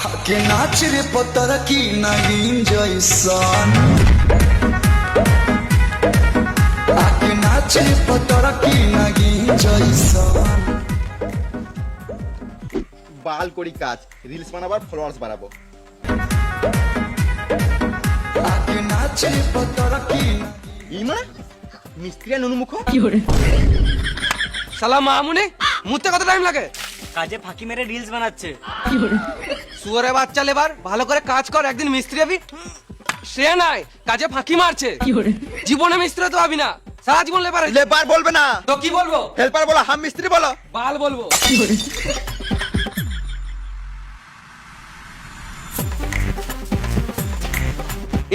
के नाच रे पत्थर की नगीन जैसन आके नाच रे पत्थर की नगीन जैसन বাল করি কাজ রিলস বানাবার ফলোয়ার্স বাড়াবো आके नाच रे पत्थर की ইমা মিস্ত্রি নুনুমুখ শালা মামুনি মুতে কত টাইম লাগে? কাজে ফাঁকি মেরে রিলস বানাচ্ছে। সুয়ারে বাচ্চা লেবার ভালো করে কাজ কর, একদিন মিস্ত্রি হবি। সে নাই কাজে ফাঁকি মারছে, জীবনে মিস্ত্রি তো হবি না, সারা জীবন লেবার। লেবার বলবে না তো কি বলবো? হেল্পার বলো, হাম মিস্ত্রি বলো। বাল বলবো।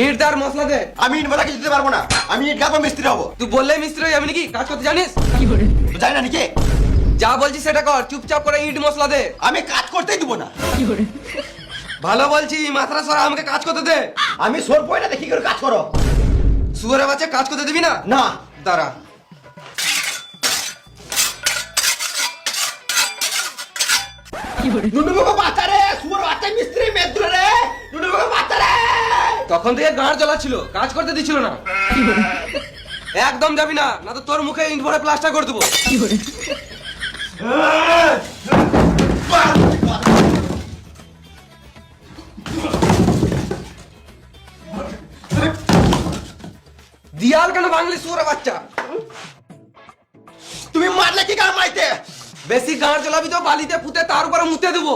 ইট দার মশলা দে। আমি ইট বালা কিছু দিতে পারবো না, আমি ইট গাঁথবো, মিস্ত্রি হবো। তুই বললে মিস্ত্রি হয়ে যাবি নাকি? কাজ করতে জানিস? তো জানি না নাকি? যা বলছি সেটা কর, চুপচাপ করে ইট মশলা দে। আমি কাজ করতেই দিব না। ভালো বলছি, মাথাটা সরা, আমাকে কাজ করতে দে। আমি সোর পয় না, দেখি করে কাজ করো। সুয়ারে বাচ্চা কাজ করতে দিবি না? না দাঁড়া। নুনুমুখ বাচ্চা রে, সুর বাচ্চা মিস্ত্রি মেদ্র রে, নুনুমুখ বাচ্চা রে। তখন থেকে গাঁড় জ্বলা ছিল, কাজ করতে দিছিল না। একদম যাবি না, না তো তোর মুখে ইট ভরে প্লাস্টার করে দেবো। দিয়াল কেন ভাঙলি সুরে বাচ্চা? তুমি মারলে কি কাম মাইতে? বেশি গাঁড় জ্বলাবি তো বালিতে পুঁতে তার উপরে মুতে দেবো।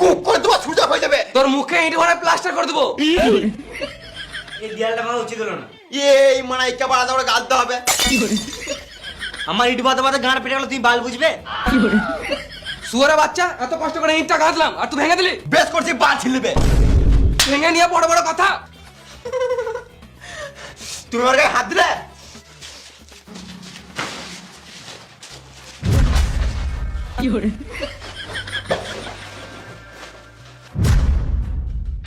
গুপ করে দেবো, ছুটে হয়ে যাবে। তোর মুখে ইট ভরে প্লাস্টার করে দেবো। এই দেয়ালটা ভাঙা উচিত হলো না। এই মানাই কে বাড়া দাও, গালতে হবে। আমার ইট বাদে বাদে গাঁড় পেটে গেল, তুমি বাল বুঝবে? সুরে বাচ্চা, এত কষ্ট করে ইটটা গাঁথলাম আর তুই ভেঙে দিলি। বেশ করছি, বাল ছিলবে। ভেঙে নিয়ে বড় বড় কথা। তুমি আমার গায়ে হাত দিলে?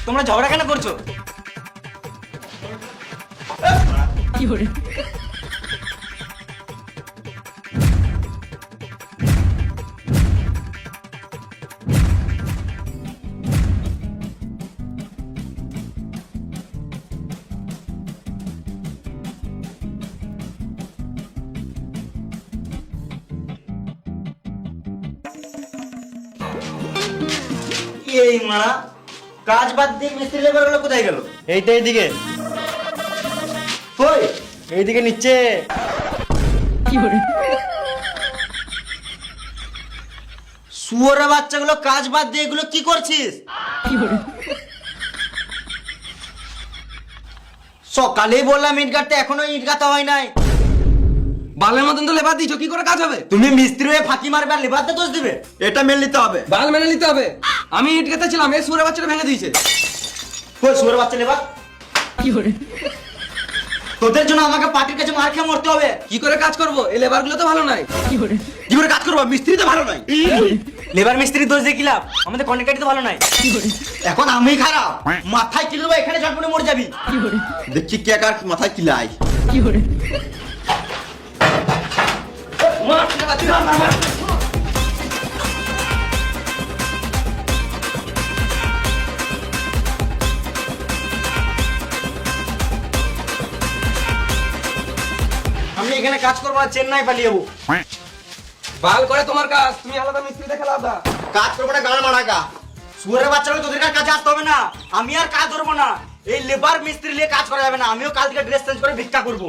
তোমরা ঝগড়া কেন করছো? এই মারা কাজ বাদ দিয়ে মিস্ত্রি লেবার গুলো কোথায় গেল? এইটা এইদিকে। কই? এইদিকে নিচে। শুয়োরের বাচ্চাগুলো কাজ বাদ দিয়ে এগুলো কি করছিস? সকালেই বললাম ইট গাঁথতে, এখনো ইট গাঁথা হয় নাই। বালের মতন তো লেবার দিছো, কি করে কাজ হবে? তুমি মিস্ত্রি হয়ে ফাঁকি মারবে আর লেবারতে দোষ দিবে? এটা মেনে নিতে হবে। বাল মেনে নিতে হবে। আমি ইট গেঁথেছিলাম, এই সুরে বাচ্চাটা ভেঙে দিয়েছে। কই শুয়োরের বাচ্চা লেবার? তোদের জন্য আমাকে পার্টির কাছে মার খেয়ে মরতে হবে। কি করে কাজ করবো? এই লেবার গুলো তো ভালো নাই। কি করে কাজ করবো? মিস্ত্রি তো ভালো নাই। লেবার মিস্ত্রি দোষ দিয়ে কি লাভ? আমাদের কন্ট্রাক্টর তো ভালো নাই। এখন আমি খারাপ, মাথায় কিলো এখানে ঝটপটে মরে যাবি। দেখছি কে কার মাথায় কিলাই। আমি এখানে কাজ করবো আর চেন্নাই পালিয়ে যাবো। বাল করে তোমার কাজ, তুমি আলাদা মিস্ত্রি দেখে লাভ না। কাজ করবো না, গান মারাকা। শুয়োরের বাচ্চাগুলো তোদের কাছে আসতে হবে না। আমি আর কাজ ধরবো না। এই লেবার মিস্ত্রি নিয়ে কাজ করা যাবে না। আমিও কাল থেকে ড্রেস চেঞ্জ করে ভিক্ষা করবো।